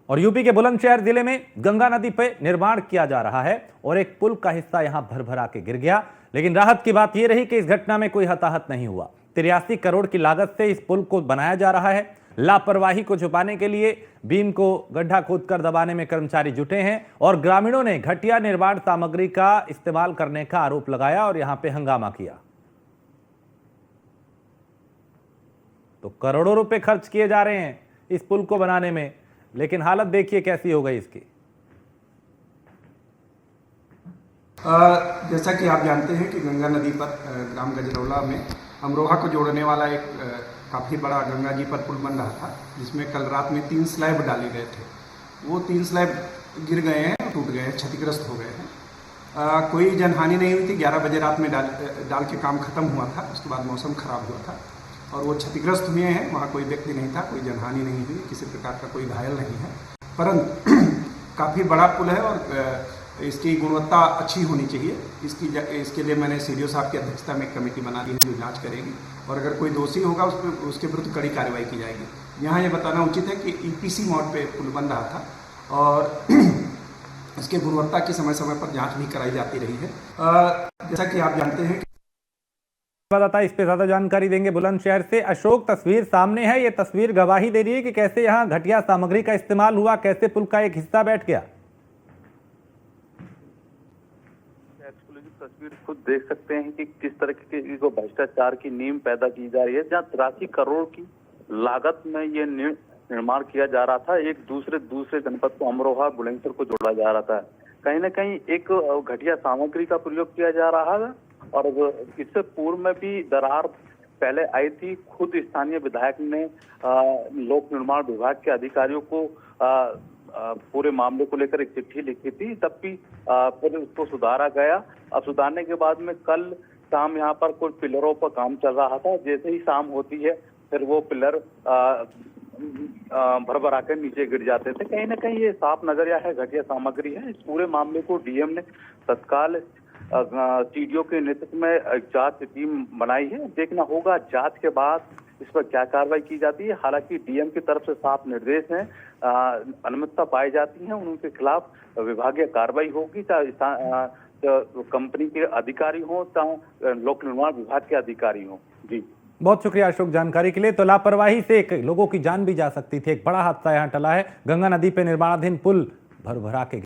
और यूपी के बुलंदशहर जिले में गंगा नदी पे निर्माण किया जा रहा है और एक पुल का हिस्सा यहां भर-भरा के गिर गया। लेकिन राहत की बात यह रही कि इस घटना में कोई हताहत नहीं हुआ। 83 करोड़ की लागत से इस पुल को बनाया जा रहा है। लापरवाही को छुपाने के लिए बीम को गड्ढा खोदकर दबाने में कर्मचारी जुटे हैं और ग्रामीणों ने घटिया निर्माण सामग्री का इस्तेमाल करने का आरोप लगाया और यहां पे हंगामा किया। तो करोड़ों रुपए खर्च किए जा रहे हैं इस पुल को बनाने में, लेकिन हालत देखिए कैसी हो गई इसकी। जैसा कि आप जानते हैं कि गंगा नदी पर ग्राम गजरौला में अमरोहा को जोड़ने वाला एक काफ़ी बड़ा गंगा जी पर पुल बन रहा था, जिसमें कल रात में 3 स्लैब डाले गए थे। वो 3 स्लैब गिर गए हैं, टूट गए हैं, क्षतिग्रस्त हो गए हैं। कोई जनहानि नहीं हुई थी। 11 बजे रात में डाल के काम खत्म हुआ था। उसके बाद मौसम खराब हुआ था और वो क्षतिग्रस्त हुए हैं। वहाँ कोई व्यक्ति नहीं था, कोई जनहानि नहीं हुई, किसी प्रकार का कोई घायल नहीं है। परंतु काफ़ी बड़ा पुल है और इसकी गुणवत्ता अच्छी होनी चाहिए। इसके लिए मैंने सीडीओ साहब की अध्यक्षता में एक कमेटी बना दी है जो जांच करेगी और अगर कोई दोषी होगा उसके विरुद्ध कड़ी कार्रवाई की जाएगी। यहाँ ये बताना उचित है कि ईपीसी मोड पे पुल बन रहा था और इसके गुणवत्ता की समय समय पर जांच भी कराई जाती रही है। जैसा कि आप जानते हैं इस पे ज्यादा जानकारी देंगे बुलंदशहर से अशोक। तस्वीर सामने है, ये तस्वीर गवाही दे रही है कि कैसे यहाँ घटिया सामग्री का इस्तेमाल हुआ, कैसे पुल का एक हिस्सा बैठ गया। तस्वीर खुद देख सकते हैं कि किस तरह की भ्रष्टाचार की नींव पैदा की जा रही है, जहां 83 करोड़ की लागत में ये निर्माण किया जा रहा था। एक दूसरे जनपद को अमरोहा बुलंदशहर को जोड़ा जा रहा था। कहीं ना कहीं एक घटिया सामग्री का प्रयोग किया जा रहा है और इससे पूर्व में भी दरार पहले आई थी। खुद स्थानीय विधायक ने लोक निर्माण विभाग के अधिकारियों को पूरे मामले को लेकर एक चिट्ठी लिखी थी, तब भी फिर उसको सुधारा गया। अब सुधारने के बाद में कल शाम यहाँ पर कुछ पिलरों पर काम चल रहा था। जैसे ही शाम होती है फिर वो पिलर भर-भरा कर नीचे गिर जाते थे। कहीं ना कहीं ये साफ नजरिया है, घटिया सामग्री है। इस पूरे मामले को डीएम ने तत्काल सीडीओ के नेतृत्व में जांच टीम बनाई है। देखना होगा जांच के बाद इस पर क्या कार्रवाई की जाती है। हालांकि डीएम की तरफ से साफ निर्देश हैं, अनियमितता पाई जाती है उनके खिलाफ विभागीय कार्रवाई होगी, चाहे कंपनी के अधिकारी हो चाहे लोक निर्माण विभाग के अधिकारी हो। जी बहुत शुक्रिया अशोक जानकारी के लिए। तो लापरवाही से लोगों की जान भी जा सकती थी। एक बड़ा हादसा यहाँ टला है। गंगा नदी पे निर्माणाधीन पुल भर-भरा के